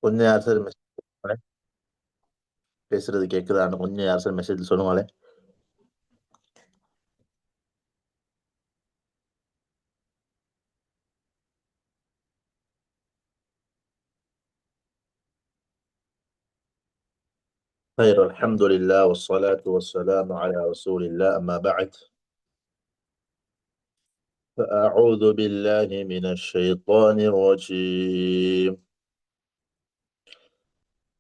கொஞ்சம் யார் sir message பேசுறது கேக்குதான்னு கொஞ்சம் யார் சார் மெசேஜ் சொல்லுவாங்களே. خير الحمد لله والصلاة والسلام على رسول الله أما بعد فأعوذ بالله من الشيطان الرجيم.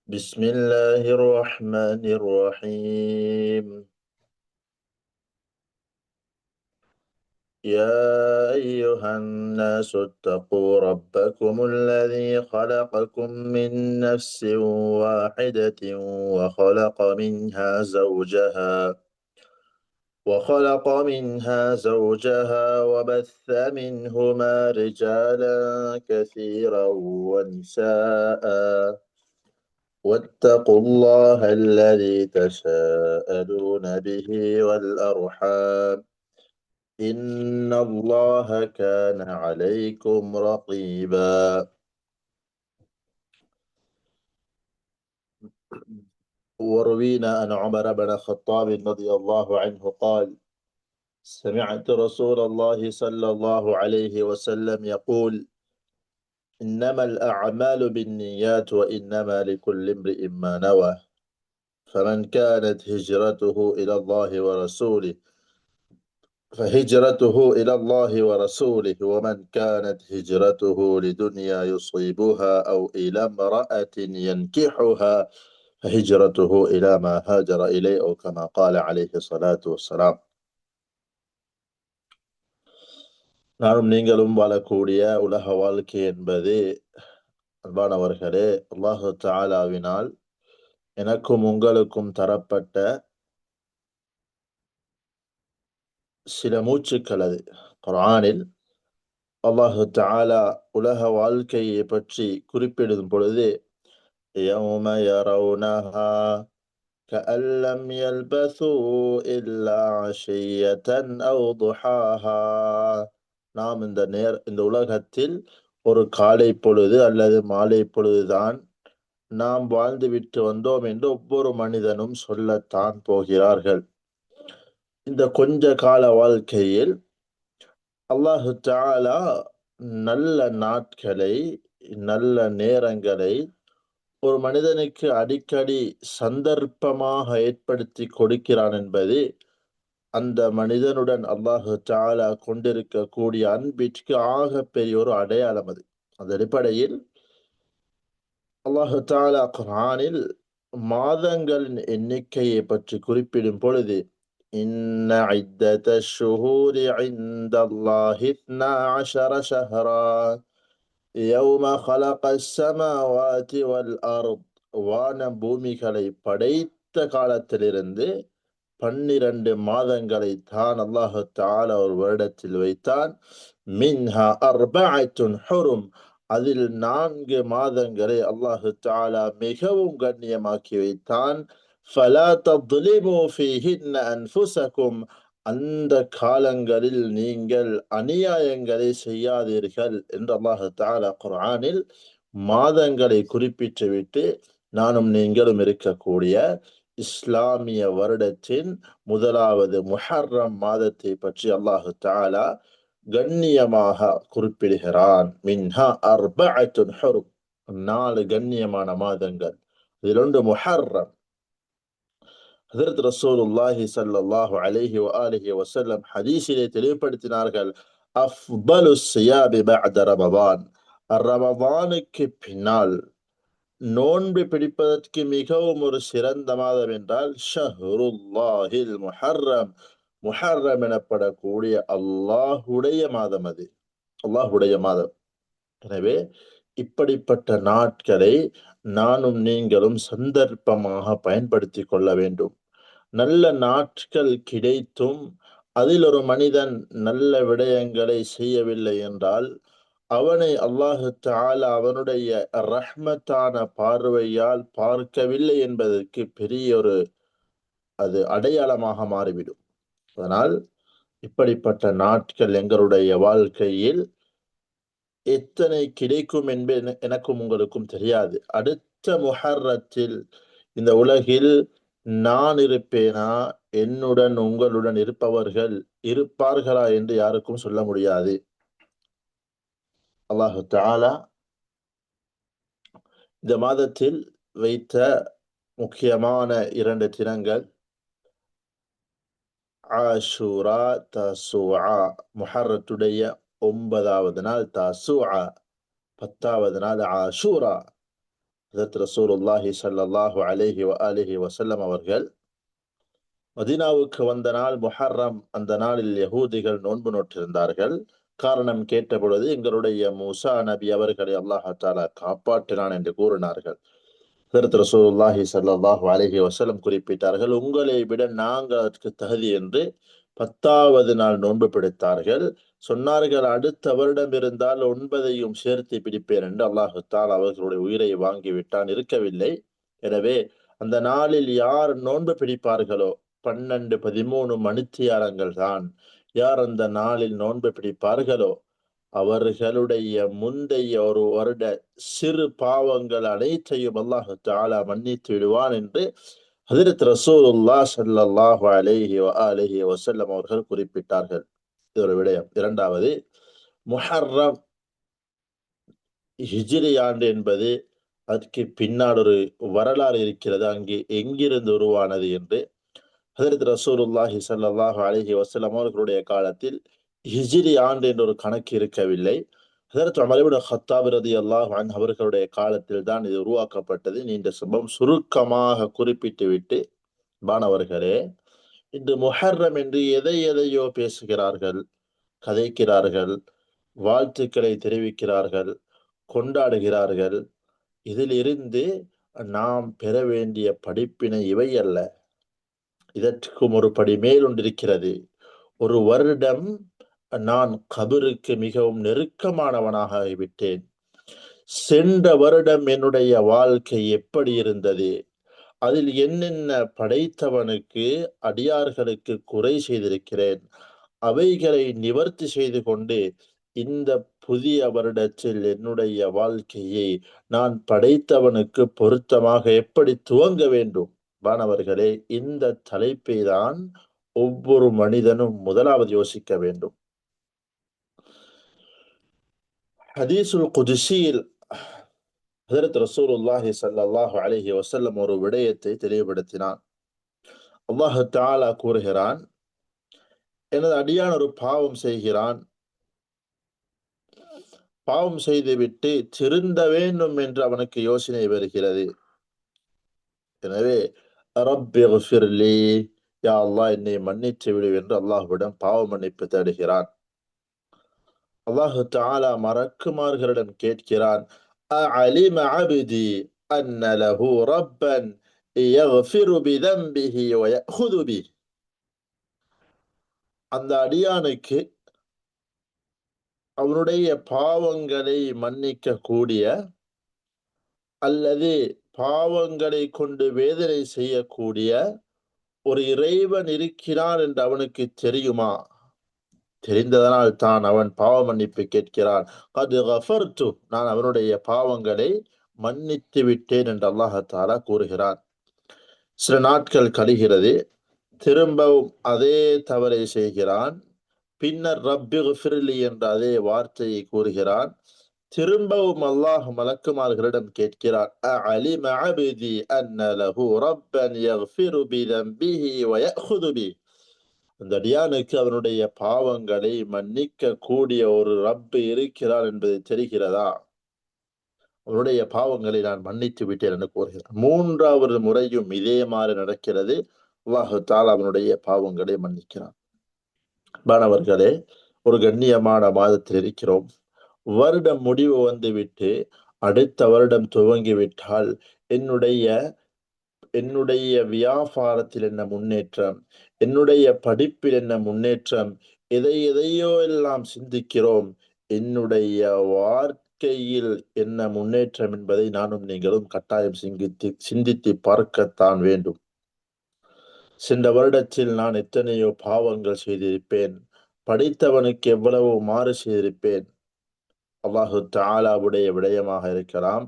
بسم الله الرحمن الرحيم. يا أيها الناس اتقوا ربكم الذي خلقكم من نفس واحدة وخلق منها زوجها وبث منهما رجالا كثيرا ونساء واتقوا الله الذي تساءلون به والأرحام إن الله كان عليكم رقيبا. وروينا أن عمر بن الخطاب رضي الله عنه قال: سمعت رسول الله صلى الله عليه وسلم يقول: إنما الأعمال بالنيات وإنما لكل امرئ ما نوى، فمن كانت هجرته إلى الله ورسوله فهجرته إلى الله ورسوله، ومن كانت هجرته لدنيا يصيبها أو إلى امرأة ينكحها فهجرته إلى ما هاجر إليه، أو كما قال عليه الصلاة والسلام. நானும் நீங்களும் வாழக்கூடிய உலக வாழ்க்கை என்பது அன்பானவர்களே அல்லாஹு தஆலாவினால் எனக்கும் உங்களுக்கும் தரப்பட்ட சில மூச்சுக்கள். அது குர்ஆனில் அல்லாஹு தஆலா உலக வாழ்க்கையை பற்றி குறிப்பிடும் பொழுது யௌம யரவுனஹா கஅன் லம் யல்பஸூ இல்லா அஷிய்யதன் அவ் துஹாஹா, நாம் இந்த உலகத்தில் ஒரு காலை பொழுது அல்லது மாலை பொழுதுதான் நாம் வாழ்ந்துவிட்டு வந்தோம் என்று ஒவ்வொரு மனிதனும் சொல்லத்தான் போகிறார்கள். இந்த கொஞ்ச கால வாழ்க்கையில் அல்லாஹு தஆலா நல்ல நாட்களை, நல்ல நேரங்களை ஒரு மனிதனுக்கு அடிக்கடி சந்தர்ப்பமாக ஏற்படுத்தி கொடுக்கிறான் என்பது அந்த மனிதனுடன் அல்லாஹு தஆலா கொண்டிருக்கக்கூடிய அன்பிற்கு ஆக பெரிய ஒரு அடையாளம். அது அந்த அடிப்படையில் அல்லாஹு தஆலா குர்ஆனில் மாதங்களின் எண்ணிக்கையை பற்றி குறிப்பிடும் பொழுது இன்ன இத்தத ஷுஹூரி இந்தல்லாஹி 12 ஷஹரா யௌம ஹலகஸ் ஸமாவாதி வல் அர்த், வான பூமிகளை படைத்த காலத்திலிருந்து 12 மாதங்களை தான் அல்லாஹு தஆலா ஒரு வருடத்தில் வைத்தான். மின்ஹா அர்பஅத்துன் ஹுரும், அதில் 4 மாதங்களை அல்லாஹு தஆலா மிகவும் கண்ணியமாக்கி வைத்தான். ஃபலா தظ்லிமூ ஃபீஹின்ன அன்ஃபுஸகும், அந்த காலங்களில் நீங்கள் அநியாயங்களை செய்யாதீர்கள் என்று அல்லாஹு தஆலா குர்ஆனில் மாதங்களை குறிப்பிட்டுவிட்டு நானும் நீங்களும் இருக்கக்கூடிய இஸ்லாமிய வருடத்தின் முதலாவது முஹர்ரம் மாதத்தை பற்றி அல்லாஹு தஆலா கண்ணியமாக குறிப்பிடுகிறான். மின்ஹா அர்பஅத்துன் ஹுரும், 4 கண்ணியமான மாதங்கள். இதில் ஒன்று முஹர்ரம். ஹஜ்ரத் ரசூலுல்லாஹி ஸல்லல்லாஹு அலைஹி வஆலிஹி வஸல்லம் ஹதீஸிலே தெளிவுபடுத்தினார்கள், அஃபலு ஸியாபி பஅத ரமதான், ரமதானுக்கு பின்னால் நோன்பு பிடிப்பதற்கு மிகவும் ஒரு சிறந்த மாதம் என்றால் ஷஹ்ருல்லாஹில் முஹர்ரம், முஹர்ரம் எனப்படக்கூடிய அல்லாஹுடைய மாதம். அது அல்லாஹுடைய மாதம். எனவே இப்படிப்பட்ட நாட்களை நானும் நீங்களும் சந்தர்ப்பமாக பயன்படுத்தி கொள்ள வேண்டும். நல்ல நாட்கள் கிடைத்தும் அதில் ஒரு மனிதன் நல்ல விடயங்களை செய்யவில்லை என்றால் அவனை அல்லாஹு தஆலா அவனுடைய ரஹ்மத்தான பார்வையால் பார்க்கவில்லை என்பதற்கு பெரிய ஒரு அது அடையாளமாக மாறிவிடும். அதனால் இப்படிப்பட்ட நாட்கள் எங்களுடைய வாழ்க்கையில் எத்தனை கிடைக்கும் என்பது எனக்கும் உங்களுக்கும் தெரியாது. அடுத்த முஹர்ரத்தில் இந்த உலகில் நான் இருப்பேனா, என்னுடன் உங்களுடன் இருப்பவர்கள் இருப்பார்களா என்று யாருக்கும் சொல்ல முடியாது. அல்லாஹு தஆலா இந்த மாதத்தில் வைத்த முக்கியமான 2 தினங்கள் ஆஷூரா, தஸூஆ. முஹர்ரத்துடைய 9வது நாள் தஸூஆ, 10வது நாள் ஆஷூரா. ஹஜ்ரத் ரசூலுல்லாஹி ஸல்லல்லாஹு அலைஹி வஆலிஹி வஸல்லம் அவர்கள் மதீனாவுக்கு வந்த நாள் முஹர்ரம். அந்த நாளில் யஹூதிகள் நோன்பு நோற்றிருந்தார்கள். காரணம் கேட்டபொழுது, எங்களுடைய மூசா நபி அவர்களை அல்லாஹ் தஆலா காப்பாற்றினான் என்று கூறினார்கள். ஹஜ்ரத் ரசூலுல்லாஹி ஸல்லல்லாஹு அலைஹி வஸல்லம் குறிப்பிட்டார்கள், உங்களை விட நாங்கள் அதற்கு தகுதி என்று 10வது நாள் நோன்பு பிடித்தார்கள். சொன்னார்கள், அடுத்த வருடம் இருந்தால் 9ஐயும் சேர்த்து பிடிப்பேன் என்று. அல்லாஹு தஆலா அவர்களுடைய உயிரை வாங்கிவிட்டான், இருக்கவில்லை. எனவே அந்த நாளில் யார் நோன்பு பிடிப்பார்களோ 12, 13 மணித்தியாலங்கள் தான். யார் அந்த நாளில் நோன்பு பிடிப்பார்களோ அவர்களுடைய முந்தைய ஒரு வருட சிறு பாவங்கள் அனைத்தையும் அல்லாஹ் தஆலா மன்னித்து விடுவான் என்று ஹஜ்ரத் ரசூலுல்லாஹ் ஸல்லல்லாஹு அலைஹி வஆலிஹி வஸல்லம் அவர்கள் குறிப்பிட்டார்கள். இது ஒரு விடயம். இரண்டாவது, முஹர்ரம் ஹிஜ்ரி ஆண்டு என்பது அதற்கு பின்னால் ஒரு வரலாறு இருக்கிறது. அங்கே எங்கிருந்து உருவானது என்று ஹஜ்ரத் ரசூலுல்லாஹி ஸல்லல்லாஹு அலைஹி வஸல்லம் அவர்களுடைய காலத்தில் ஹிஜ்ரி ஆண்டு என்ற ஒரு கணக்கு இருக்கவில்லை. ஹஜ்ரத் உமர் இப்னு கத்தாப் ரலியல்லாஹு அன்ஹு அவர்களுடைய காலத்தில் தான் இது உருவாக்கப்பட்டது. நீண்ட சம்பவம் சுருக்கமாக குறிப்பிட்டு விட்டு, மாணவர்களே, இன்று முஹர்ரம் என்று எதையோ பேசுகிறார்கள், கதைக்கிறார்கள், வாழ்த்துக்களை தெரிவிக்கிறார்கள், கொண்டாடுகிறார்கள். இதிலிருந்து நாம் பெற வேண்டிய படிப்பினை இவை அல்ல. இதற்கும் ஒரு படி மேல் ஒன்றிருக்கிறது. ஒரு வருடம் நான் கபருக்கு மிகவும் நெருக்கமானவனாக ஆகிவிட்டேன். சென்ற வருடம் என்னுடைய வாழ்க்கை எப்படி இருந்தது, அதில் என்னென்ன படைத்தவனுக்கு அடியார்களுக்கு குறை செய்திருக்கிறேன், அவைகளை நிவர்த்தி செய்து கொண்டு இந்த புதிய வருடத்தில் என்னுடைய வாழ்க்கையை நான் படைத்தவனுக்கு பொருத்தமாக எப்படி துவங்க வேண்டும். மாணவர்களே, இந்த தலைப்பை தான் ஒவ்வொரு மனிதனும் முதலாவது யோசிக்க வேண்டும். ஹதீஸுல் குதுஸியில் ஹஜ்ரத் ரசூலுல்லாஹி ஸல்லல்லாஹு அலைஹி வஸல்லம் ஒரு விடயத்தை தெளிவுபடுத்தினான். அல்லாஹ் தஆலா கூறுகிறான், எனது அடியான் ஒரு பாவம் செய்கிறான், பாவம் செய்துவிட்டு திருந்த வேண்டும் என்று அவனுக்கு யோசனை வருகிறது. எனவே ரப்பிக்ஃபிர்லி, யா அல்லாஹ் என்னை மன்னித்து விடு என்று அல்லாஹ்விடம் பாவ மன்னிப்பு தேடுகிறான். அல்லாஹ் தஆலா மலக்குமார்களிடம் கேட்கிறான், அஅலிம அப்தி அன்ன லஹு ரப்பன் யக்ஃபிரு பிதம்பிஹி வ யஅஹுது பிஹி. அந்த அடியானுக்கு அவனுடைய பாவங்களை மன்னிக்க கூடிய அல்லது பாவங்களை கொண்டு வேதனை செய்யக்கூடிய ஒரு இறைவன் இருக்கிறான் என்று அவனுக்கு தெரியுமா? தெரிந்ததனால் தான் அவன் பாவ மன்னிப்பு கேட்கிறான். கத் கஃபர்து, நான் அவனுடைய பாவங்களை மன்னித்து விட்டேன் என்று அல்லாஹ் தஆலா கூறுகிறான். சில நாட்கள் கழிகிறது, திரும்பவும் அதே தவறை செய்கிறான். பின்னர் ரப்பிக்ஃபிர்லி என்ற அதே வார்த்தையை கூறுகிறான். திரும்பவும் அல்லாஹ் மலக்குமார்களிடம் கேட்கிறான், அஅலிம அப்தி அன்ன லஹு ரப்பன் யக்ஃபிரு பிதம்பிஹி வ யஅஹுது பிஹி. அந்த அடியானுக்கு அவனுடைய பாவங்களை மன்னிக்க கூடிய ஒரு ரப்பு இருக்கிறார் என்பது தெரிகிறதா? அவனுடைய பாவங்களை நான் மன்னித்து விட்டேன் என்று கூறுகிறான். 3வது முறையும் இதே மாதிரி நடக்கிறது. அல்லாஹ் தஆலா அவனுடைய பாவங்களை மன்னிக்கிறான். மாணவர்களே, ஒரு கண்ணியமான மாதத்தில் இருக்கிறோம். வருடம் முடிவு வந்துவிட்டு அடுத்த வருடம் துவங்கிவிட்டால் என்னுடைய என்னுடைய வியாபாரத்தில் என்ன முன்னேற்றம், என்னுடைய படிப்பில் என்ன முன்னேற்றம், எதையோ எல்லாம் சிந்திக்கிறோம். என்னுடைய வாழ்க்கையில் என்ன முன்னேற்றம் என்பதை நானும் நீங்களும் கட்டாயம் சிந்தித்து பார்க்கத்தான் வேண்டும். சென்ற வருடத்தில் நான் எத்தனையோ பாவங்கள் செய்திருப்பேன், படித்தவனுக்கு எவ்வளவோ மாறு செய்திருப்பேன். அல்லாஹு தஆலாவுடைய விடயமாக இருக்கலாம்,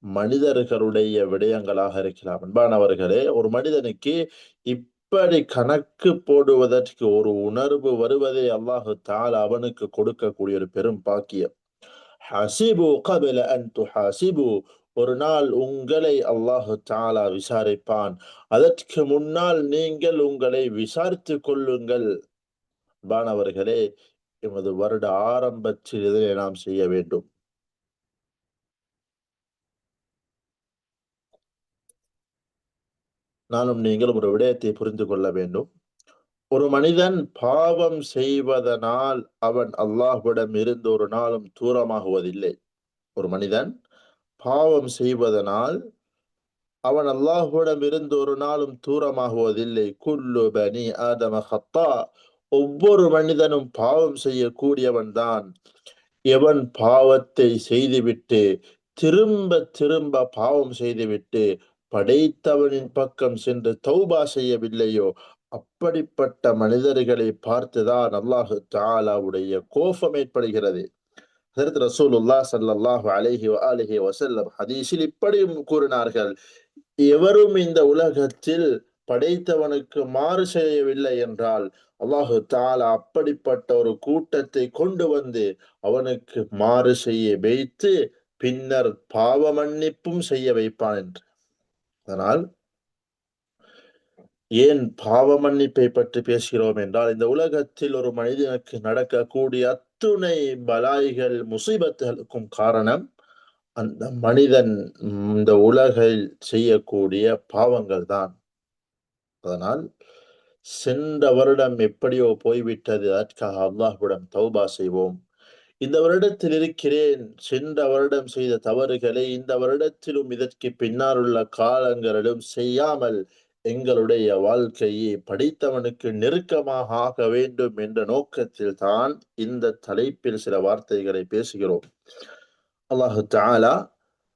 மனிதர்களுடைய விடயங்களாக இருக்கலாம். அன்பானவர்களே, ஒரு மனிதனுக்கு இப்படி கணக்கு போடுவதற்கு ஒரு உணர்வு வருவதே அல்லாஹு தஆலா அவனுக்கு கொடுக்கக்கூடிய ஒரு பெரும் பாக்கியம். ஹசிபு கபில அன் துஹாசிபு, ஒரு நாள் உங்களை அல்லாஹு தஆலா விசாரிப்பான், அதற்கு முன்னால் நீங்கள் உங்களை விசாரித்துக் கொள்ளுங்கள். அன்பானவர்களே, எமது வருட ஆரம்பத்தில் இதனை நாம் செய்ய வேண்டும். நானும் நீங்களும் ஒரு விடயத்தை புரிந்து கொள்ள வேண்டும். ஒரு மனிதன் பாவம் செய்வதனால் அவன் அல்லாஹ்விடம் இருந்து ஒரு நாளும் தூரமாகுவதில்லை. ஒரு மனிதன் பாவம் செய்வதனால் அவன் அல்லாஹ்விடம் இருந்து ஒரு நாளும் தூரமாகுவதில்லை. குல்லு பனி ஆதம ஹத்தா, ஒவ்வொரு மனிதனும் பாவம் செய்யக்கூடியவன் தான். எவன் பாவத்தை செய்துவிட்டு திரும்ப திரும்ப பாவம் செய்துவிட்டு படைத்தவனின் பக்கம் சென்று தௌபா செய்யவில்லையோ, அப்படிப்பட்ட மனிதர்களை பார்த்துதான் அல்லாஹு தஆலாவுடைய கோபம் ஏற்படுகிறது. ஹஜ்ரத் ரசூலுல்லாஹ் ஸல்லல்லாஹு அலைஹி வஆலிஹி வஸல்லம் ஹதீஸில் இப்படியும் கூறினார்கள், எவரும் இந்த உலகத்தில் படைத்தவனுக்கு மாறு செய்யவில்லை என்றால் அல்லாஹு தஆலா அப்படிப்பட்ட ஒரு கூட்டத்தை கொண்டு வந்து அவனுக்கு மாறு செய்ய வைத்து பின்னர் பாவ மன்னிப்பும் செய்ய வைப்பான் என்று. அதனால் ஏன் பாவ மன்னிப்பை பற்றி பேசுகிறோம் என்றால், இந்த உலகத்தில் ஒரு மனிதனுக்கு நடக்கக்கூடிய அத்துணை பலாய்கள் முசீபத்துகளுக்கும் காரணம் அந்த மனிதன் இந்த உலகில் செய்யக்கூடிய பாவங்கள் தான். அதனால் சென்ற வருடம் எப்படியோ போய்விட்டது, அதற்காக அல்லாஹ்விடம் தௌபா செய்வோம். இந்த வருடத்தில் இருக்கிறேன், சென்ற வருடம் செய்த தவறுகளை இந்த வருடத்திலும் இதற்கு பின்னால் உள்ள காலங்களிலும் செய்யாமல் எங்களுடைய வாழ்க்கையை படித்தவனுக்கு நெருக்கமாக ஆக வேண்டும் என்ற நோக்கத்தில் தான் இந்த தலைப்பில் சில வார்த்தைகளை பேசுகிறோம். அல்லாஹு தஆலா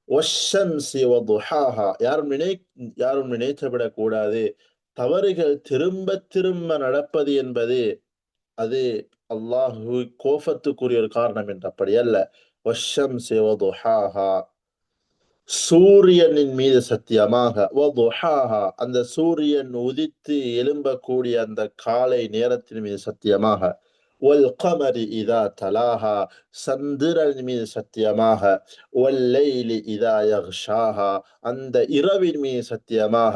வஷ்ஷம்ஸி வதுஹாஹா, யாரும் நினைத்துவிடக் கூடாது தவறுகள் திரும்ப திரும்ப நடப்பது என்பது அது அல்லாஹு கோபத்துக்குரிய ஒரு காரணம் என்று. அப்படி அல்ல. வஷ்ஷம்ஸி வதுஹாஹா, சூரியனின் மீது சத்தியமாக, வதுஹாஹா, அந்த சூரியன் உதித்து எழும்பக்கூடிய அந்த காலை நேரத்தின் மீது சத்தியமாக, வல் கமரி இதா தலாஹா, சந்திரன் மீது சத்தியமாக, வல் லைலி இதா யக்ஷாஹா, அந்த இரவின் மீது சத்தியமாக,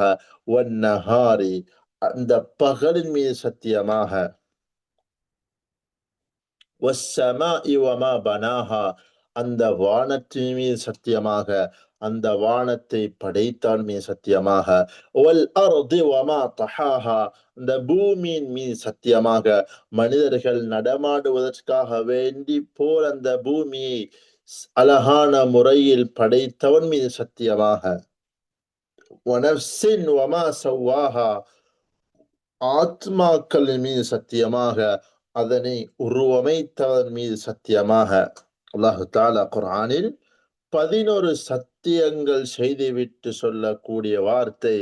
வன் நஹாரி, அந்த பகலின் மீது சத்தியமாக, வஸ்ஸமாஇ வமா பனாஹா, அந்த வானத்தின் மீது சத்தியமாக, அந்த வானத்தை படைத்தான் மீது சத்தியமாக, வல் அர்தி வமா தஹாஹா, அந்த பூமியின் மீது சத்தியமாக, மனிதர்கள் நடமாடுவதற்காக வேண்டி போல் அந்த பூமியை அழகான முறையில் படைத்தவன் மீது சத்தியமாக, வனஃப்ஸின் வமா ஸவ்வாஹா, ஆத்மாக்களின் மீது சத்தியமாக, அதனை உருவமைத்தவன் மீது சத்தியமாக. அல்லாஹு தஆலா குர்ஆனில் 11 சத்தியங்கள் செய்துவிட்டு சொல்லக்கூடிய வார்த்தை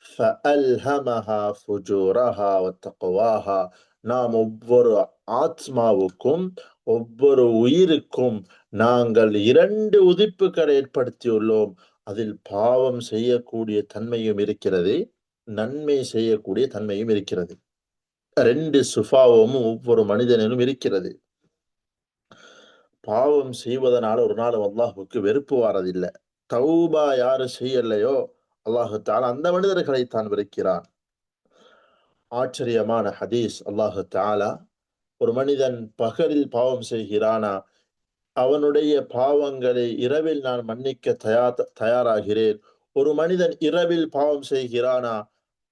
ஃபஅல்ஹமஹா ஃபுஜூரஹா வத்தக்வாஹா. நாம் ஒவ்வொரு ஆத்மாவுக்கும் ஒவ்வொரு உயிருக்கும் நாங்கள் 2 உதிப்புகளை ஏற்படுத்தியுள்ளோம். அதில் பாவம் செய்யக்கூடிய தன்மையும் இருக்கிறது, நன்மை செய்யக்கூடிய தன்மையும் இருக்கிறது. 2 சுபாவமும் ஒவ்வொரு மனிதனிலும் இருக்கிறது. பாவம் செய்வதனால ஒரு நாள் அல்லாஹ்வுக்கு வெறுப்பு வாரதில்ல. தௌபா யாரு செய்யலையோ அல்லாஹு தஆலா அந்த மனிதர்களை தான் வெறுக்கிறான். ஆச்சரியமான ஹதீஸ். அல்லாஹு தஆலா ஒரு மனிதன் பகலில் பாவம் செய்கிறானா, அவனுடைய பாவங்களை இரவில் நான் மன்னிக்க தயாராகிறேன். ஒரு மனிதன் இரவில் பாவம் செய்கிறானா,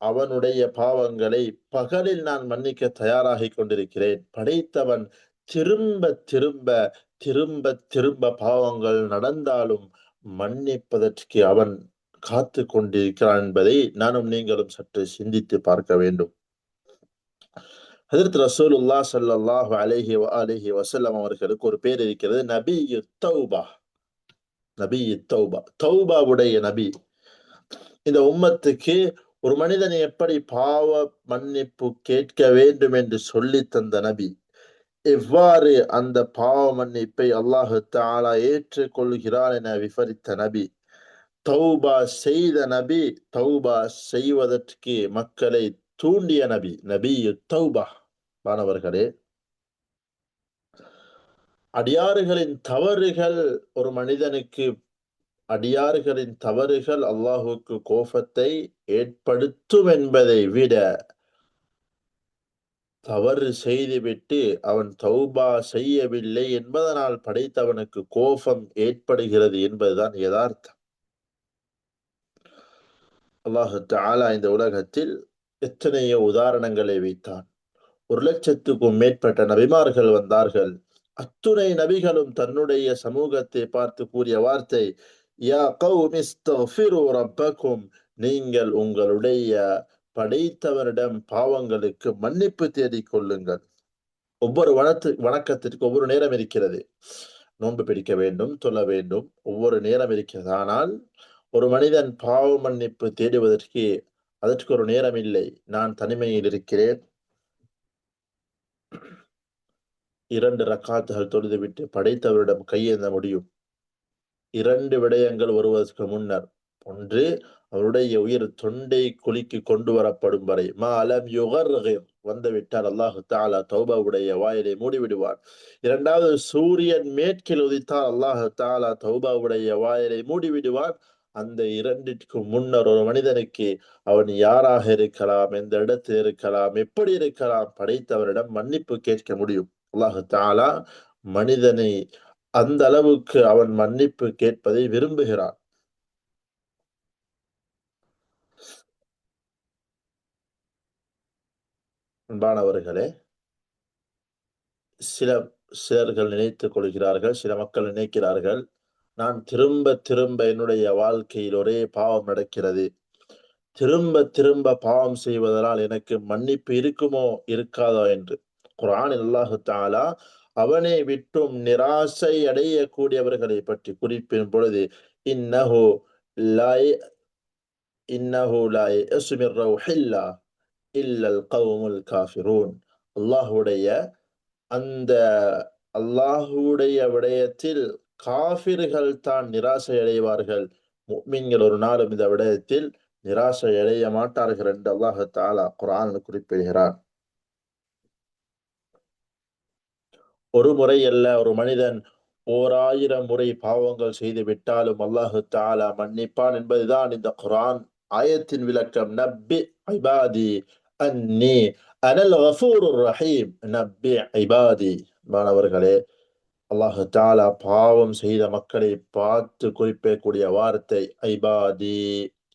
அவனுடைய பாவங்களை பகலில் நான் மன்னிக்க தயாராகிக் கொண்டிருக்கிறேன். படைத்தவன் திரும்ப திரும்ப திரும்ப திரும்ப பாவங்கள் நடந்தாலும் மன்னிப்பதற்கு அவன் காத்து கொண்டிருக்கிறான் என்பதை நானும் நீங்களும் சற்று சிந்தித்து பார்க்க வேண்டும். ஹஜ்ரத் ரசூலுல்லாஹ் ஸல்லல்லாஹு அலைஹி வஆலிஹி வஸல்லம் அவர்களுக்கு ஒரு பேர் இருக்கிறது, நபியு தௌபா. நபியு தௌபா, தௌபாவுடைய நபி. இந்த உம்மத்துக்கு ஒரு மனிதன் எப்படி பாவ மன்னிப்பு கேட்க வேண்டும் என்று சொல்லி தந்த நபி. எவ்வாறு அந்த பாவ மன்னிப்பை அல்லாஹு தஆலா ஏற்றுக்கொள்கிறார் என விவரித்த நபி, தௌபா செய்த நபி, தௌபா செய்வதற்கு மக்களை தூண்டிய நபி, நபி தௌபா. மாணவர்களே, அடியாறுகளின் தவறுகள் ஒரு மனிதனுக்கு அடியாறுகளின் தவறுகள் அல்லாஹுக்கு கோபத்தை ஏற்படுத்தும் என்பதை விட, தவறு செய்துவிட்டு அவன் தௌபா செய்யவில்லை என்பதனால் படைத்தவனுக்கு கோபம் ஏற்படுகிறது என்பதுதான் யதார்த்தம். அல்லாஹு தஆலா இந்த உலகத்தில் எத்தனையோ உதாரணங்களை வைத்தான். 1,00,000க்கும் மேற்பட்ட நபிமார்கள் வந்தார்கள். அத்துணை நபிகளும் தன்னுடைய சமூகத்தை பார்த்து கூறிய வார்த்தை, யா கௌமி இஸ்தக்ஃபிரு ரப்பக்கும், நீங்கள் உங்களுடைய படைத்தவரிடம் பாவங்களுக்கு மன்னிப்பு தேடிக் கொள்ளுங்கள். ஒவ்வொரு வணக்கத்திற்கு ஒவ்வொரு நேரம் இருக்கிறது. நோன்பு பிடிக்க வேண்டும், தொழ வேண்டும், ஒவ்வொரு நேரம் இருக்கிறது. ஆனால் ஒரு மனிதன் பாவ மன்னிப்பு தேடுவதற்கு அதற்கு ஒரு நேரம் இல்லை. நான் தனிமையில் இருக்கிறேன், 2 ரக்காத்துகள் தொழுதுவிட்டு படைத்தவரிடம் கையேந்த முடியும். 2 விடயங்கள் வருவதற்கு முன்னர். ஒன்று, அவருடைய உயிர் தொண்டை குழிக்கு கொண்டு வரப்படும் வரை, மா அலம் யுகர்கிர் வந்துவிட்டால் அல்லாஹு தஆலா தௌபாவுடைய வாயிலை மூடிவிடுவார். 2வது, சூரியன் மேற்கில் உதித்தால் அல்லாஹு தஆலா தௌபாவுடைய வாயிலை மூடிவிடுவார். அந்த 2ற்கு முன்னர் ஒரு மனிதனுக்கு அவன் யாராக இருக்கலாம், எந்த இடத்தில் இருக்கலாம், எப்படி இருக்கலாம், படைத்தவரிடம் மன்னிப்பு கேட்க முடியும். அல்லாஹு தஆலா மனிதனை அந்த அளவுக்கு அவன் மன்னிப்பு கேட்பதை விரும்புகிறான். அன்பானவர்களே, சில சிலர்கள் நினைத்துக் கொள்கிறார்கள், சில மக்கள் நினைக்கிறார்கள், நான் திரும்ப திரும்ப என்னுடைய வாழ்க்கையில் ஒரே பாவம் நடக்கிறது, திரும்ப திரும்ப பாவம் செய்வதனால் எனக்கு மன்னிப்பு இருக்குமோ இருக்காதோ என்று. குர்ஆனில் அல்லாஹு தஆலா அவனை விட்டும் நிராசை அடையக்கூடியவர்களை பற்றி குறிப்பிடும் பொழுது, இன்னஹு லா இன்னஹு லா யயஸு மின் ரௌஹில்லாஹ் இல்லல் கௌமுல் காஃபிரூன். அல்லாஹ்வுடைய அந்த அல்லாஹ்வுடைய விடயத்தில் காஃபிர்கள் தான் நிராசை அடைவார்கள். முஃமின்கள் ஒரு நாளும் இந்த விடயத்தில் நிராசை அடைய மாட்டார்கள் என்று அல்லாஹ் தஆலா குர்ஆனில் குறிப்பிடுகிறான். ஒரு முறை அல்ல, ஒரு மனிதன் ஓர் 1000 முறை பாவங்கள் செய்து விட்டாலும் அல்லாஹு தஆலா மன்னிப்பான் என்பதுதான் இந்த குர்ஆன் ஆயத்தின் விளக்கம். நப்பி இபாதி அன்னி அனல் கஃபூருர் ரஹீம். நப்பி இபாதி. மாணவர்களே, அல்லாஹு தஆலா பாவம் செய்த மக்களை பார்த்து குறிப்பிடக்கூடிய வார்த்தை ஐபாதி,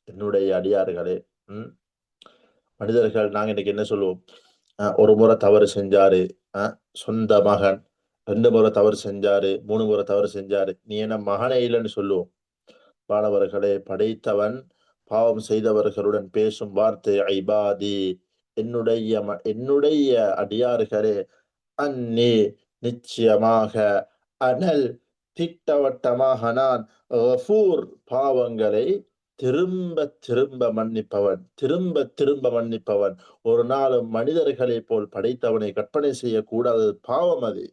என்னுடைய அடியார்களே. ம். மனிதர்கள் நாங்க இன்னைக்கு என்ன சொல்லுவோம்? ஒரு முறை தவறு செஞ்சாரு, அ சொந்த மகன். 2 முறை தவறு செஞ்சாரு, 3 முறை தவறு செஞ்சாரு. நீ என்ன மகனே இல்லன்னு சொல்லுவோம். மாணவர்களே, படைத்தவன் பாவம் செய்தவர்களுடன் பேசும் வார்த்தை ஐபாதி, என்னுடைய அடியார்களே. அன்னி, நிச்சயமாக, அனல், திட்டவட்டமாக நான், கஃபூர், பாவங்களை திரும்ப திரும்ப மன்னிப்பவன், திரும்ப திரும்ப மன்னிப்பவன். ஒரு நாளும் மனிதர்களைப் போல் படைத்தவனை கற்பனை செய்யக்கூடாது, பாவம் அது.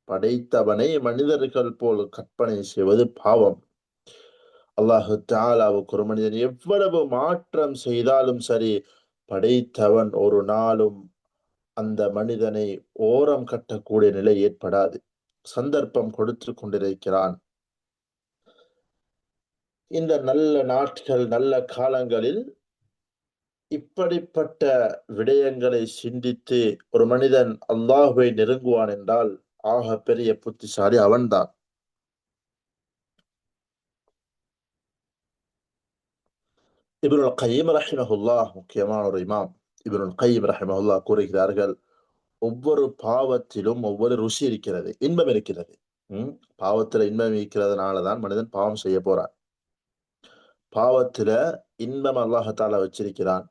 படைத்தவனை மனிதர்கள் போல் கற்பனை செய்வது பாவம். அல்லாஹு தஆலாவுக்கு ஒரு மனிதன் எவ்வளவு மாற்றம் செய்தாலும் சரி, படைத்தவன் ஒரு நாளும் அந்த மனிதனை ஓரம் கட்டக்கூடிய நிலை ஏற்படாது. சந்தர்ப்பம் கொடுத்து கொண்டிருக்கிறான். இந்த நல்ல நாட்கள், நல்ல காலங்களில் இப்படிப்பட்ட விடயங்களை சிந்தித்து ஒரு மனிதன் அல்லாஹ்வை நெருங்குவான் என்றால் ஆக பெரிய புத்திசாலி அவன்தான். இப்னுல் கய்யிம் ரஹிமஹுல்லாஹ், முக்கியமான ஒரு இமாம், இப்னுல் கய்யிம் ரஹிமஹுல்லாஹ் கூறுகிறார்கள், ஒவ்வொரு பாவத்திலும் ஒவ்வொரு ருசி இருக்கிறது, இன்பம் இருக்கிறது. ம். பாவத்துல இன்பம் இருக்கிறதுனால தான் மனிதன் பாவம் செய்ய போறான். பாவத்துல இன்பம் அல்லாஹ் தஆலா வச்சிருக்கிறான்.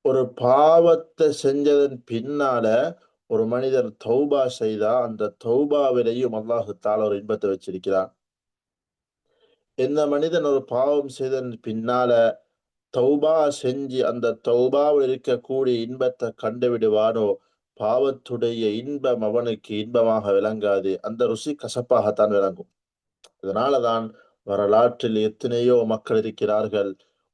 ஒரு பாவத்தை செஞ்சதன் பின்னால ஒரு மனிதர் தௌபா செய்தா அந்த தௌபாவிலேயும் அல்லாஹ் தஆலா ஒரு இன்பத்தை வச்சிருக்கிறான். எந்த மனிதன் ஒரு பாவம் செய்ததன் பின்னால தௌபா செஞ்சு அந்த தௌபாவில் இருக்கக்கூடிய இன்பத்தை கண்டு விடுவானோ, பாவத்துடைய இன்பம் அவனுக்கு இன்பமாக விளங்காது, அந்த ருசி கசப்பாகத்தான் விளங்கும். அதனாலதான் வரலாற்றில் எத்தனையோ மக்கள் இருக்கிறார்கள்,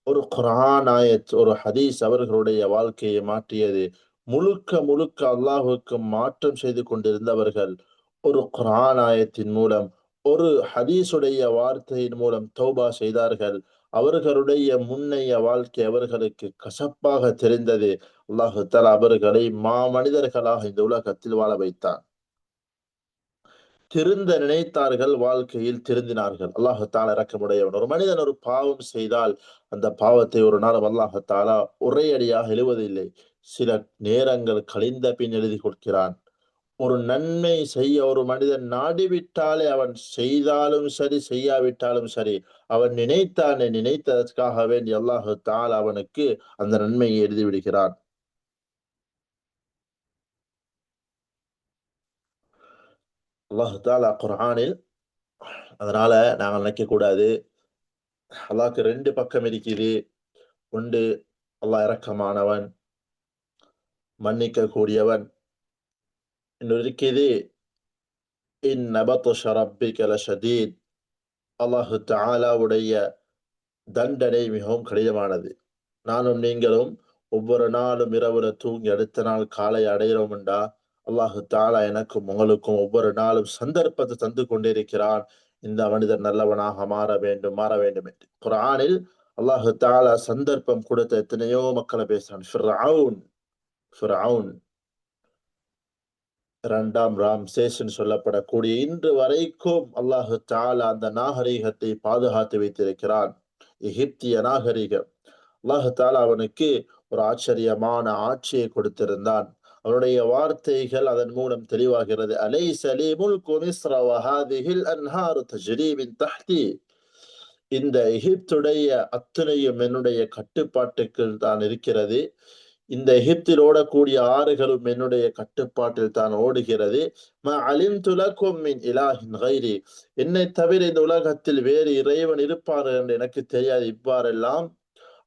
ஒரு குர்ஆன் ஆயத், ஒரு ஹதீஸ் அவர்களுடைய வாழ்க்கையை மாற்றியது. முழுக்க முழுக்க அல்லாஹ்வுக்கு மாற்றம் செய்து கொண்டிருந்தவர்கள் ஒரு குர்ஆன் ஆயத்தின் மூலம், ஒரு ஹதீஸுடைய வார்த்தையின் மூலம் தௌபா செய்தார்கள். அவர்களுடைய முன்னைய வாழ்க்கை அவர்களுக்கு கசப்பாக தெரிந்தது. அல்லாஹ் தஆலா அவர்களை மாமனிதர்களாக இந்த உலகத்தில் வாழ வைத்தான். திருந்த நினைத்தார்கள், வாழ்க்கையில் திருந்தினார்கள். அல்லாஹ் தஆலா இரக்கமுடையவன். ஒரு மனிதன் ஒரு பாவம் செய்தால் அந்த பாவத்தை ஒரு நாளும் அல்லாஹ் தஆலா ஒரே அடியாக எழுவதில்லை. சில நேரங்கள் கழிந்த பின் எழுதிக் கொடுக்கிறான். ஒரு நன்மை செய்ய ஒரு மனிதன் நாடிவிட்டாலே அவன் செய்தாலும் சரி, செய்யாவிட்டாலும் சரி, அவன் நினைத்தானே, நினைத்ததற்காக வேண்டி அல்லாஹ் தஆலா அவனுக்கு அந்த நன்மையை எழுதி விடுகிறான். அல்லாஹ் தஆலா குர்ஆனில், அதனால நாங்க நினைக்கக்கூடாது, அல்லாஹ்க்கு 2 பக்கம் இருக்குது. ஒன்று, அல்லாஹ் இரக்கமானவன், மன்னிக்க கூடியவன். இன்னொரு இருக்குது, இன்ன பத்ஷ ரப்பிக லஷதீத். அல்லாஹ் தஆலாவுடைய தண்டனை மிகவும் கடினமானது. நானும் நீங்களும் ஒவ்வொரு நாளும் இரவுல தூங்கி அடுத்த நாள் காலை அடையிறோம்டா, அல்லாஹ் தஆலா எனக்கும் உங்களுக்கும் ஒவ்வொரு நாளும் சந்தர்ப்பத்தை தந்து கொண்டிருக்கிறான். இந்த மனிதர் நல்லவனாக மாற வேண்டும், மாற வேண்டும் என்று. குர்ஆனில் அல்லாஹ் தஆலா சந்தர்ப்பம் கொடுத்த எத்தனையோ மக்களை பேசுறான். ஃபிர்அவுன், ஃபிர்அவுன் 2ஆம் ராம்சேஸ்ன்னு சொல்லப்படக்கூடிய இன்று வரைக்கும் அல்லாஹ் தஆலா அந்த நாகரீகத்தை பாதுகாத்து வைத்திருக்கிறான். எகிப்திய நாகரீகம். அல்லாஹ் தஆலா அவனுக்கு ஒரு ஆச்சரியமான ஆட்சியை கொடுத்திருந்தான். அவனுடைய வார்த்தைகள் அதன் மூலம் தெளிவாகிறது. அலைஸ லீ முல்கு மிஸ்ர வ ஹாதிஹில் அன்ஹாரு தஜ்ரீ மின் தஹ்தி. இந்த எகிப்துடைய அத்தனையும் என்னுடைய கட்டுப்பாட்டுக்குள் தான் இருக்கிறது. இந்த எகிப்தில் ஓடக்கூடிய ஆறுகளும் என்னுடைய கட்டுப்பாட்டில் தான் ஓடுகிறது. மா அலிம்து லக்கும் மின் இலாஹின் கைரி. என்னை தவிர இந்த உலகத்தில் வேறு இறைவன் இருப்பார் என்று எனக்கு தெரியாது. இவ்வாறெல்லாம்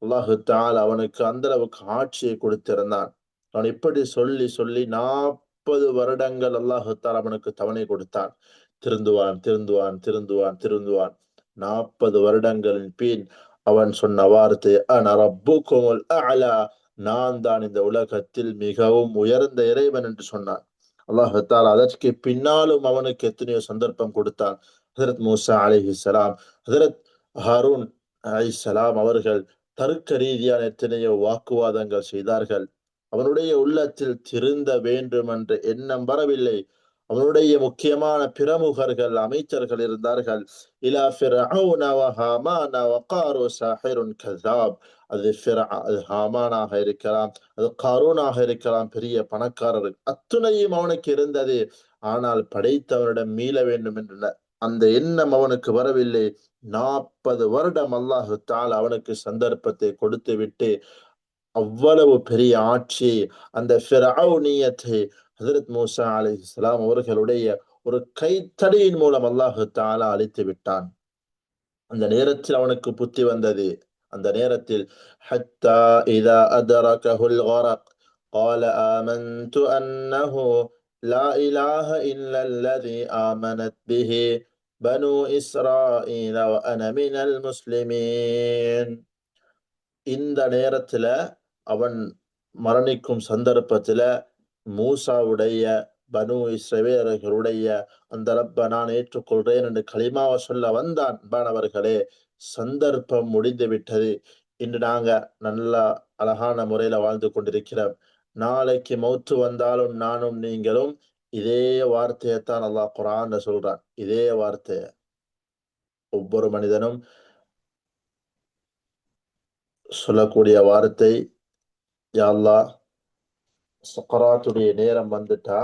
அல்லாஹு தஆலா அவனுக்கு அந்த அளவுக்கு ஆட்சியை கொடுத்திருந்தான். அவன் இப்படி சொல்லி சொல்லி 40 வருடங்கள் அல்லாஹு தஆலா அவனுக்கு தவணை கொடுத்தான். திருந்துவான், திருந்துவான், திருந்துவான், திருந்துவான். 40 வருடங்களின் பின் அவன் சொன்ன வார்த்தை, அன ரப்புக்குமுல் அஅலா. நான் தான் இந்த உலகத்தில் மிகவும் உயர்ந்த இறைவன் என்று சொன்னான். அல்லாஹ் தஆலா அதற்கு பின்னாலும் அவனுக்கு எத்தனையோ சந்தர்ப்பம் கொடுத்தான். ஹஜ்ரத் மூஸா அலைஹிஸ்ஸலாம், ஹஜ்ரத் ஹாரூன் அலைஹிஸ்ஸலாம் அவர்கள் தர்க்க ரீதியான எத்தனையோ வாக்குவாதங்கள் செய்தார்கள். அவனுடைய உள்ளத்தில் திருந்த வேண்டும் என்ற எண்ணம் வரவில்லை. அவனுடைய முக்கியமான பிரமுகர்கள், அமைச்சர்கள் இருந்தார்கள். இலா ஃபிர்அவுன வ ஹாமான வ காரூ சாஹிருன் கஸாப். அது ஹாமானாக இருக்கலாம், அது காரூனாக இருக்கலாம், பெரிய பணக்காரர்கள். அத்துணையும் அவனுக்கு இருந்தது. ஆனால் படைத்தவனிடம் மீள வேண்டும் என்ற அந்த எண்ணம் அவனுக்கு வரவில்லை. 40 வருடம் அல்லாஹ் தஆலா அவனுக்கு சந்தர்ப்பத்தை கொடுத்துவிட்டு, அவ்வளவு பெரிய ஆட்சி, அந்த ஃபிர்அவுனியத்தை ஹஜ்ரத் மூஸா அலைஹிஸ்ஸலாம் அவர்களுடைய ஒரு கைத்தடியின் மூலம் அல்லாஹ் தஆலா அழித்து விட்டான். அந்த நேரத்தில் அவனுக்கு புத்தி வந்தது. அந்த நேரத்தில் ஹத்தா இதா அதரகஹுல் கரக் قال آمنت أنه لا إله إلا الذي آمنت به بنو إسرائيل وأنا من المسلمين. இந்த நேரத்துல அவன் மரணிக்கும் சந்தர்ப்பத்துல மூசாவுடைய பனு இஸ்ரவேலர்களுடைய அந்த ரப்ப நான் ஏற்றுக்கொள்றேன் என்று கலிமாவை சொல்ல வந்தான். அன்பானவர்களே, சந்தர்ப்பம் முடிந்து விட்டது. இன்று நாங்க நல்லா அழகான முறையில வாழ்ந்து கொண்டிருக்கிறோம். நாளைக்கு மௌத்து வந்தாலும் நானும் நீங்களும் இதே வார்த்தையைத்தான் அல்லாஹ் குர்ஆன்ல சொல்றான். இதே வார்த்தைய ஒவ்வொரு மனிதனும் சொல்லக்கூடிய வார்த்தை, யா அல்லாஹ், சக்கராத்துடைய நேரம் வந்துட்டா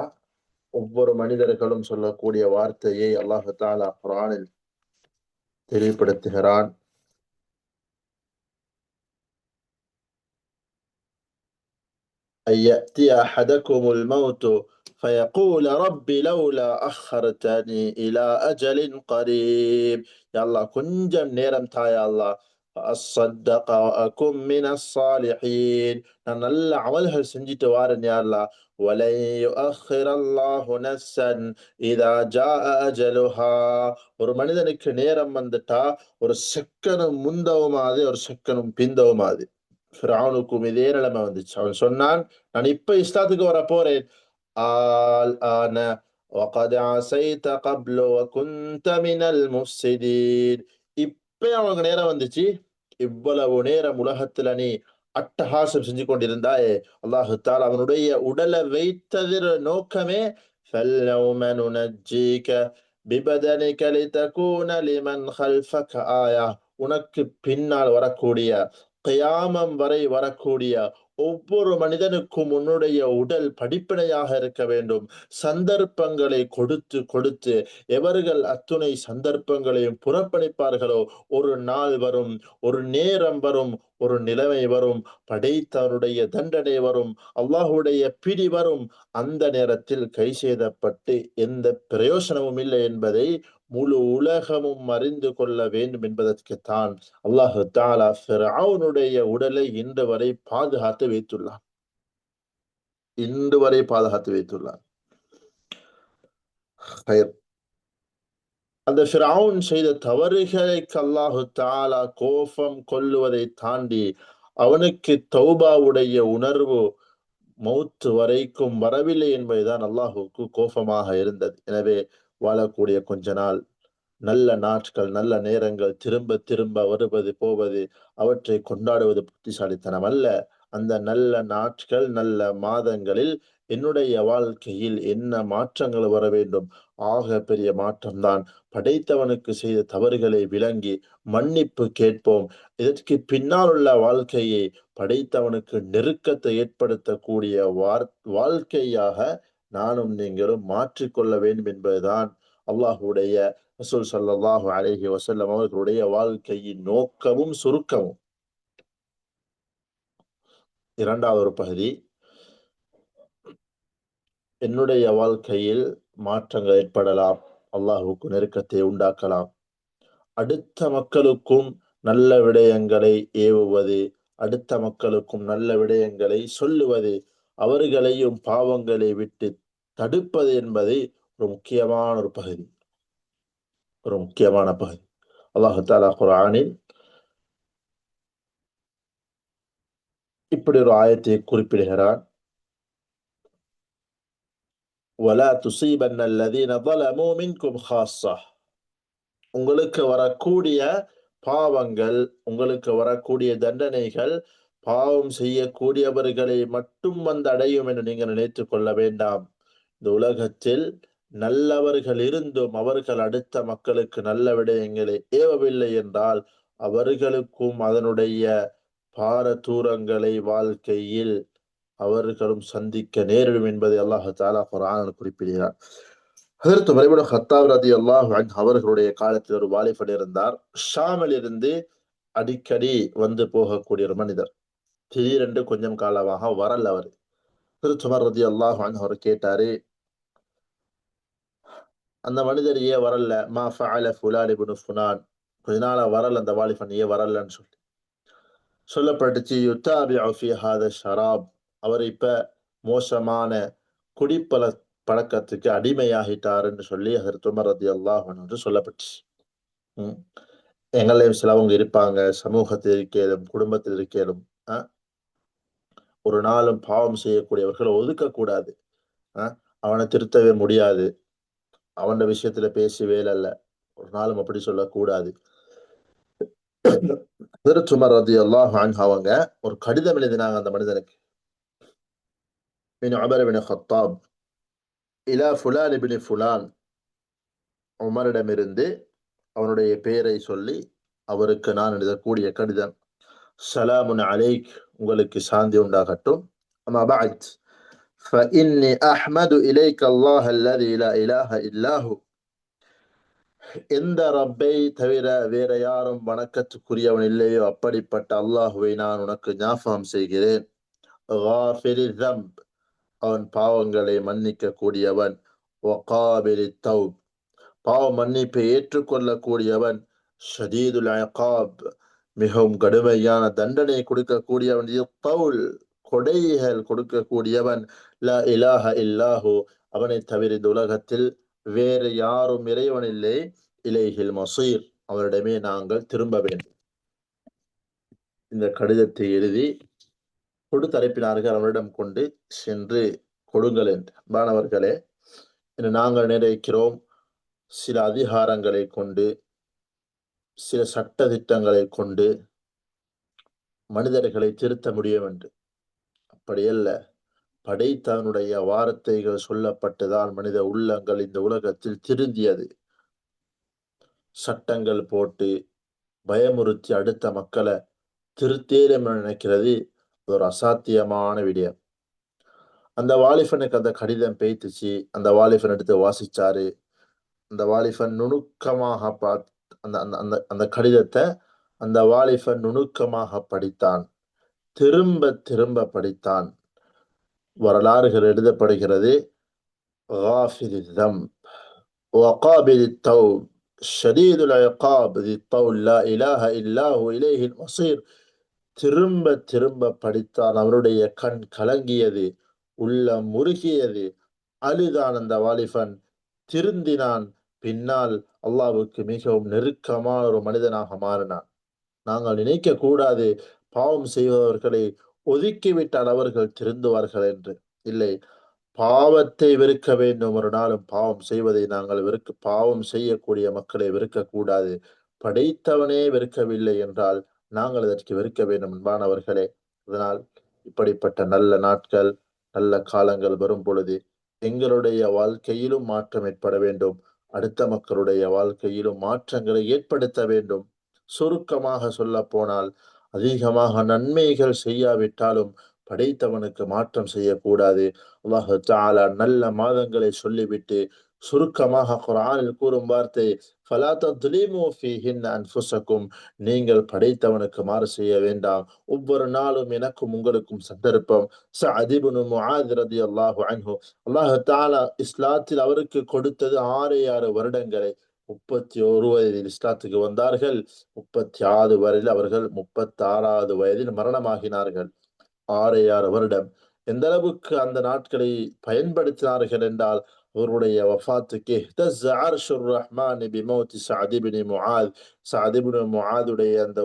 ஒவ்வொரு மனிதர்களும் சொல்லக்கூடிய வார்த்தையை அல்லாஹ் தஆலா குர்ஆனில் தெளிவுபடுத்துகிறான். ஐயத்தி அஹதகுமுல் மௌத்து ஃபயகூல ரப்பி லௌலா அஹ்ஹர்தனி இலா அஜலின் கரீப். யா அல்லாஹ், கொஞ்சம் நேரம் தா யா அல்லாஹ். அஸ்ஸத்தக வ அகும் மினஸ் ஸாலிஹீன். நான் நல்ல அமல்கள் செஞ்சுட்டு வாரேன் யா அல்லாஹ். வலன் யுஅக்கிரல்லாஹு நஃப்ஸன் இதா ஜாஅ அஜலுஹா. ஒரு மனிதனுக்கு நேரம் வந்துட்டா ஒரு செக்கனும் முந்தவுமாது ஒரு செக்கனும் பிந்தவுமாது. ஃபிரௌனுக்கும் இதே நிலைமை வந்துச்சு. அவன் சொன்னான், நான் இப்ப இஸ்லாத்துக்கு வர போறேன். ஆல் ஆன وقد عصيت قبل وكنت من المفسدين. இப்ப அவனுக்கு நேரம் வந்துச்சு. இவ்வளவு நேரம் உலகத்துல நீ அட்டகாசம் செஞ்சு கொண்டிருந்தாயே, அல்லாஹு தஆலா அவனுடைய உடலை வைத்ததின் நோக்கமே فَالْيَوْمَ نُنَجِّيكَ بِبَدَنِكَ لِتَكُونَ لِمَنْ خَلْفَكَ آيَةً. உனக்கு பின்னால் வரக்கூடிய கியாமம் வரை வரக்கூடிய ஒவ்வொரு மனிதனுக்கும் உன்னுடைய உடல் படிப்பினையாக இருக்க வேண்டும். சந்தர்ப்பங்களை கொடுத்து கொடுத்து எவர்கள் அத்துணை சந்தர்ப்பங்களையும் புறக்கணிப்பார்களோ, ஒரு நாள் வரும், ஒரு நேரம் வரும், ஒரு நிலைமை வரும், படைத்தவருடைய தண்டனை வரும், அல்லாஹ்வுடைய பிடி வரும். அந்த நேரத்தில் கை செய்தப்பட்டு எந்த பிரயோசனமும் இல்லை என்பதை முழு உலகமும் அறிந்து கொள்ள வேண்டும் என்பதற்குத்தான் அல்லாஹு தஆலா ஃபிர்அவுனுடைய உடலை இன்று வரை பாதுகாத்து வைத்துள்ளான். இன்று வரை பாதுகாத்து வைத்துள்ளான். ஹைர். அந்த ஃபிர்அவுன் செய்த தவறுகளுக்கு அல்லாஹு தஆலா கோபம் கொள்ளுவதை தாண்டி அவனுக்கு தௌபாவுடைய உணர்வு மௌத் வரைக்கும் வரவில்லை என்பதுதான் அல்லாஹுக்கு கோபமாக இருந்தது. எனவே வாழக்கூடிய கொஞ்ச நாள் நல்ல நாட்கள், நல்ல நேரங்கள் திரும்ப திரும்ப வருவது போவது, அவற்றை கொண்டாடுவது புத்திசாலித்தனம் அல்ல. அந்த நல்ல நாட்கள், நல்ல மாதங்களில் என்னுடைய வாழ்க்கையில் என்ன மாற்றங்கள் வர வேண்டும்? ஆக பெரிய மாற்றம்தான் படைத்தவனுக்கு செய்த தவறுகளை விளங்கி மன்னிப்பு கேட்போம். இதற்கு பின்னால் உள்ள வாழ்க்கையை படைத்தவனுக்கு நெருக்கத்தை ஏற்படுத்தக்கூடிய வாழ்க்கையாக நானும் நீங்களும் மாற்றிக்கொள்ள வேண்டும் என்பதுதான் அல்லாஹ்வுடைய ரசூல் ஸல்லல்லாஹு அலைஹி வஸல்லம் அவர்களுடைய வாழ்க்கையின் நோக்கமும் சுருக்கமும். இரண்டாவது ஒரு பகுதி, என்னுடைய வாழ்க்கையில் மாற்றங்கள் ஏற்படலாம், அல்லாஹ்வுக்கு நெருக்கத்தை உண்டாக்கலாம். அடுத்த மக்களுக்கும் நல்ல விடயங்களை ஏவுவது, அடுத்த மக்களுக்கும் நல்ல விடயங்களை சொல்லுவது, அவர்களையும் பாவங்களை விட்டு தடுப்பது என்பது ஒரு முக்கியமான ஒரு பகுதி. ஒரு முக்கியமான பகுதி. அல்லாஹு தஆலா குர்ஆனில் இப்படி ஒரு ஆயத்தை குறிப்பிடுகிறான். وَلَا تُصِيبَنَّ الَّذِينَ ظَلَمُوا مِنكُمْ خَاصَّةً. உங்களுக்கு வரக்கூடிய பாவங்கள், உங்களுக்கு வரக்கூடிய தண்டனைகள், பாவம் செய்யக்கூடியவர்களை மட்டும் வந்து அடையும் என்று நீங்கள் நினைத்துக் கொள்ள வேண்டாம். இந்த உலகத்தில் நல்லவர்கள் இருந்தும் அவர்கள் அடுத்த மக்களுக்கு நல்ல விடயங்களை ஏவவில்லை என்றால் அவர்களுக்கும் அதனுடைய பாரதூரங்களை வாழ்க்கையில் அவர்களும் சந்திக்க நேரிடும் என்பதை அல்லாஹ் தஆலா குர்ஆனில் குறிப்பிடுகிறார். ஹஜ்ரத் உமர் இப்னு கத்தாப் ரலியல்லாஹு அன்ஹு அவர்களுடைய காலத்தில் ஒரு வாலிபர் இருந்தார். ஷாமில் இருந்து அடிக்கடி வந்து போகக்கூடிய ஒரு மனிதர். திடீரென்று கொஞ்சம் காலமாக வரல அவர். ஹஜ்ரத் உமர் ரலியல்லாஹு அன்ஹு அவர் கேட்டாரு, அந்த மனிதர் ஏன் வரல? மா ஃபஅல ஃபுலான் இப்னு ஃபுலான். கொஞ்ச நாளா வரல அந்த வாலிபன், ஏன் வரலன்னு சொல்லப்பட்டுச்சு. யுத்தாபிஉ ஃபீ ஹாதா ஷராப். அவர் இப்ப மோசமான குடிப்பழ பழக்கத்துக்கு அடிமையாகிட்டாருன்னு சொல்லி ஹஜ்ரத் உமர் ரலியல்லாஹு அன்ஹு என்று சொல்லப்பட்டுச்சு. ம். எங்களையும் சிலவங்க இருப்பாங்க, சமூகத்தில் இருக்கேலும், குடும்பத்தில் இருக்கேலும், அ ஒரு நாளும் பாவம் செய்யக்கூடியவர்களை ஒதுக்கக்கூடாது. அ அவன திருத்தவே முடியாது. அவன விஷயத்துல பேசி வேலை இல்ல. ஒரு நாளும் அப்படி சொல்லக்கூடாது. ஹஜ்ரத் உமர் ரலியல்லாஹு அன்ஹு அவங்க ஒரு கடிதம் எழுதினாங்க அந்த மனிதனுக்கு. மின் உமர் இப்னு கத்தாப் இலா ஃபுலான் இப்னு ஃபுலான். உமரிடமிருந்து அவனுடைய பெயரை சொல்லி அவருக்கு நான் எழுதக்கூடிய கடிதம். ஸலாமுன் அலைக், உங்களுக்கு சாந்தி உண்டாகட்டும். அம்மா பஅத் فإني أحمد إليك الله الذي لا إله إلا هو. எந்த ரப்பை தவிர வேற யாரும் வணக்கத்துக்குரியவன் இல்லையோ அப்படிப்பட்ட அல்லாஹுவை நான் உனக்கு ஞாபகம் செய்கிறேன். காஃபிரி தம்ப், அவன் பாவங்களை மன்னிக்க கூடியவன். வகாபிலி தௌப், பாவ மன்னிப்பை ஏற்றுக்கொள்ளக்கூடியவன். ஷதீதுல் இகாப், மிகவும் கடுமையான தண்டனை கொடுக்கக்கூடியவன். பவுல் கொடைகள் கொடுக்கக்கூடியவன். லா இலாஹ இல்லாஹு, அவனை தவிர இந்த உலகத்தில் வேறு யாரும் இறைவன் இல்லை. இலைஹில் மசீர், அவரிடமே நாங்கள் திரும்ப வேண்டும். இந்த கடிதத்தை எழுதி கொடுத்து அனுப்பினார்கள். அவரிடம் கொண்டு சென்று கொடுங்கள் என்று. மாணவர்களே, நாங்கள் நினைக்கிறோம் சில அதிகாரங்களை கொண்டு, சில சட்ட திட்டங்களை கொண்டு மனிதர்களை திருத்த முடியும் என்று. அப்படியல்ல. படைத்தவனுடைய வார்த்தைகள் சொல்லப்பட்டுதான் மனித உள்ளங்கள் இந்த உலகத்தில் திருந்தியது. சட்டங்கள் போட்டு பயமுறுத்தி அடுத்த மக்களை திருத்தேலம் நினைக்கிறது ஒரு அசாத்தியமான விடயம். அந்த வாலிபனுக்கு அந்த கடிதம் பேய்த்துச்சு. அந்த வாலிபன் எடுத்து வாசிச்சாரு. அந்த வாலிபன் நுணுக்கமாக அந்த அந்த அந்த அந்த கடிதத்தை அந்த வாலிபன் நுணுக்கமாக படித்தான். திரும்ப திரும்ப படித்தான். வரலாறுகள் எழுதப்படுகிறது. غافر الذنب وقابل التوب شديد العقاب ذي الطول لا إله إلا هو إليه المصير. திரும்ப திரும்ப படித்தான். அவருடைய கண் கலங்கியது, உள்ளம் முருகியது, அழுதான் அந்த வாலிபன், திருந்தினான். பின்னால் அல்லாஹ்வுக்கு மிகவும் நெருக்கமான ஒரு மனிதனாக மாறினான். நாங்கள் நினைக்க கூடாது பாவம் செய்பவர்களை ஒதுக்கிவிட்டால் அவர்கள் திருந்துவார்கள் என்று. இல்லை, பாவத்தை வெறுக்க வேண்டும். ஒரு நாளும் பாவம் செய்வதை நாங்கள் பாவம் செய்யக்கூடிய மக்களை வெறுக்கக்கூடாது. படைத்தவனே வெறுக்கவில்லை என்றால் நாங்கள் அதற்கு வெறுக்க வேண்டும் அன்பானவர்களே. அதனால் இப்படிப்பட்ட நல்ல நாட்கள், நல்ல காலங்கள் வரும் பொழுது எங்களுடைய வாழ்க்கையிலும் மாற்றம் ஏற்பட வேண்டும். அடுத்த மக்களுடைய வாழ்க்கையிலும் மாற்றங்களை ஏற்படுத்த வேண்டும். சுருக்கமாக சொல்ல போனால், அதிகமாக நன்மைகள் செய்யாவிட்டாலும் படைத்தவனுக்கு மாற்றம் செய்யக்கூடாது. அல்லாஹு தஆலா நல்ல மாதங்களை சொல்லிவிட்டு சுருக்கமாக குர்ஆனில் கூறும் வார்த்தை, ஃபலா தத்லிமு ஃபீஹின்ன அன்ஃபுஸக்கும், நீங்கள் படைத்தவனுக்கு மாறு செய்ய வேண்டாம். ஒவ்வொரு நாளும் எனக்கும் உங்களுக்கும் சந்தர்ப்பம். சஅத் இப்னு முஆத் ரலியல்லாஹு அன்ஹு, அல்லாஹு தஆலா இஸ்லாத்தில் அவருக்கு கொடுத்தது 6 வருடங்களை. 31 வயதில் இஸ்லாத்துக்கு வந்தார்கள். 36 வரையில் அவர்கள் 36வது வயதில் மரணமாகினார்கள். 6 வருடம். எந்த அளவுக்கு அந்த நாட்களை பயன்படுத்தினார்கள் என்றால், அவருடைய வஃபாத்துக்கு இஹ்தஸ்ஸ அர்ஷுர் ரஹ்மான் பிமௌத் சஅத் இப்னு முஆத், சஅத் இப்னு முஆதுடைய அந்த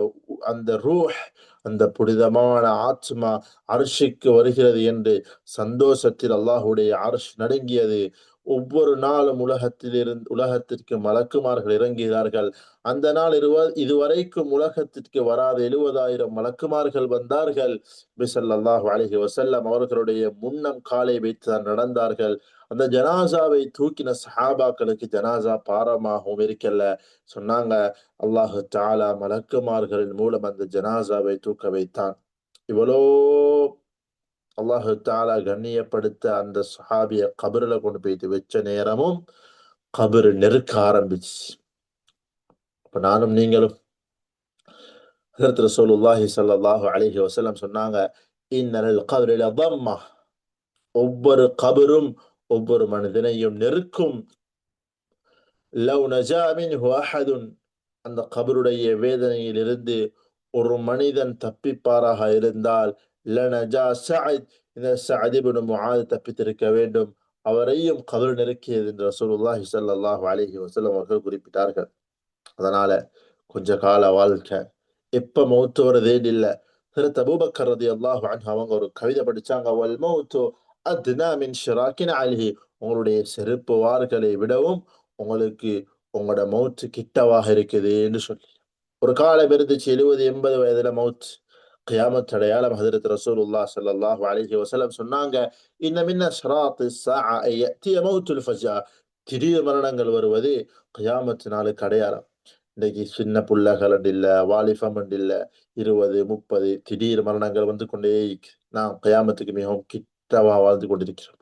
அந்த ரூஹ், அந்த புனிதமான ஆத்மா அர்ஷுக்கு வருகிறது என்று சந்தோஷத்தில் அல்லாஹ்வுடைய அர்ஷ் நடுங்கியது. ஒவ்வொரு நாளும் உலகத்திற்கு மலக்குமார்கள் இறங்குகிறார்கள். அந்த நாள் இதுவரைக்கும் உலகத்திற்கு வராத 70,000 மலக்குமார்கள் வந்தார்கள். நபி ஸல்லல்லாஹு அலைஹி வஸல்லம் அவர்களுடைய முன்னம் காலை வைத்து நடந்தார்கள். அந்த ஜனாசாவை தூக்கின சஹாபாக்களுக்கு ஜனாசா பாரமாகவும் இருக்கல்ல. சொன்னாங்க, அல்லாஹு தஆலா மலக்குமார்களின் மூலம் அந்த ஜனாசாவை தூக்க வைத்தான். இவ்வளோ அல்லாஹு தஆலா கண்ணியப்படுத்த அந்த சஹாபிய கபர்ல கொண்டு போயிட்டு வச்ச நேரமும் கபர் நெருக்க ஆரம்பிச்சு. அப்ப நானும் நீங்களும் ஹஜ்ரத் ரசூலுல்லாஹி ஸல்லல்லாஹு அலைஹி வஸல்லம் சொன்னாங்க, இன்னல் கப்ரி லதம்ம, ஒவ்வொரு கபரும் ஒவ்வொரு மனிதனையும் நெருக்கும். லவ் நஜா மின்ஹு அஹதுன், அந்த கபருடைய வேதனையில் இருந்து ஒரு மனிதன் தப்பிப்பாராக இருந்தால், லனஜா சஅத், இந்த சஅத் இப்னு முஆத் தப்பித்திருக்க வேண்டும். அவரையும் கபர் நெருக்கியது என்று ரசூலுல்லாஹி ஸல்லல்லாஹு அலைஹி வஸல்லம் அவர்கள் குறிப்பிட்டார்கள். அதனால கொஞ்ச கால வாழ்க்கை, எப்ப மௌத்து வருதேன்னு இல்ல. ஹஜ்ரத் அபூபக்கர் ரலியல்லாஹு அன்ஹு அவங்க ஒரு கவிதை படிச்சாங்க, வல் மௌத்து அத்னா மின் ஷிராக்கின் அலைஹி, உங்களுடைய செருப்பு வார்களை விடவும் உங்களுக்கு உங்களோட மௌத்து கிட்டவாக இருக்குதுன்னு சொல்லி. ஒரு காலம் இருந்துச்சு 70-80 வயதுல மௌத், கியாமத் அடையாளம். ஹஜ்ரத் ரசூலுல்லாஹ் ஸல்லல்லாஹு அலைஹி வஸல்லம் சொன்னாங்க, இன்ன மின் அஷ்ராத்தி ஸாஅ அன் யஅதிய மௌத்துல் ஃபஜா, திடீர் மரணங்கள் வருவது கியாமத் நாளுக்கு அடையாளம். இன்னைக்கு சின்ன புள்ளகள் இல்ல, வாலிபம் இல்ல, 20, 30 திடீர் மரணங்கள் வந்து கொண்டே இருக்கு. நாம் கியாமத்துக்கு மிகவும் கிட்டவா வாழ்ந்து கொண்டிருக்கிறோம்.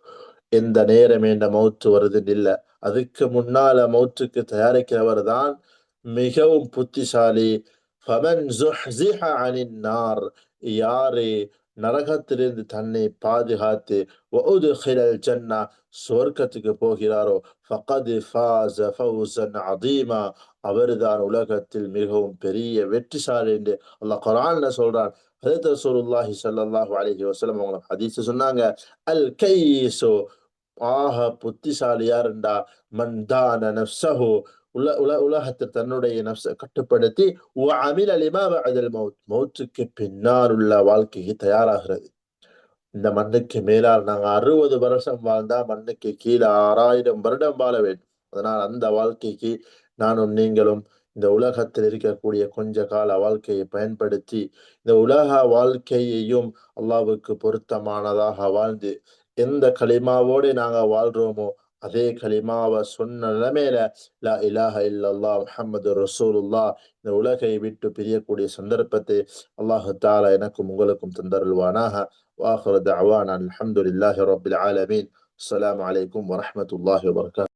எந்த நேரம் என்ற மௌத்து வருதுன்னு இல்ல. அதுக்கு முன்னால மௌத்துக்கு தயாரிக்கிறவர் தான் மிகவும் புத்திசாலி. ஃபமன் ஸுஹ்ஸிஹ அனின் நார், யாரு நரகத்திலிருந்து தன்னை பாதுகாத்து வஉத்கிலல் ஜன்னா சுவர்க்கத்துக்கு போகிறாரோ ஃபகத் ஃபாஸ ஃபௌஸன் அதீமா அவர்தான் உலகத்தில் மிகவும் பெரிய வெற்றிசாலி என்று அல்லாஹ் குர்ஆன்ல சொல்றான். ஹஜ்ரத் ரசூலுல்லாஹி ஸல்லல்லாஹு அலைஹி வஸல்லம் அவங்க ஹதீஸ் சொன்னாங்க, அல் கைஸு ஆக புத்திசாலி யாருண்டா மன் தான நஃப்ஸஹு உலகத்தில் தன்னுடைய நஃப்ஸை கட்டுப்படுத்தி வஅமில லிமா பஅதல் மௌத் மௌத்துக்கு பின்னால் உள்ள வாழ்க்கைக்கு தயாராகிறது. இந்த மண்ணுக்கு மேலால் நாங்க 60 வருஷம் வாழ்ந்தா மண்ணுக்கு கீழே 6000 வருடம் வாழ வேண்டும். அதனால் அந்த வாழ்க்கைக்கு நானும் நீங்களும் இந்த உலகத்தில் இருக்கக்கூடிய கொஞ்ச கால வாழ்க்கையை பயன்படுத்தி இந்த உலக வாழ்க்கையையும் அல்லாஹ்வுக்கு பொருத்தமானதாக வாழ்ந்து எந்த களிமாவோடு நாங்க வாழ்றோமோ அதே களிமாவை சொன்ன நிலைமையில லா இலாஹ இல்லல்லாஹ் முஹம்மது ரசூலுல்லாஹ் இந்த உலகை விட்டு பிரியக்கூடிய சந்தர்ப்பத்தை அல்லாஹு தஆலா எனக்கும் உங்களுக்கும் தந்தருள்வானாக. وآخر دعوانا الحمد لله رب العالمين. السلام عليكم ورحمة الله وبركاته.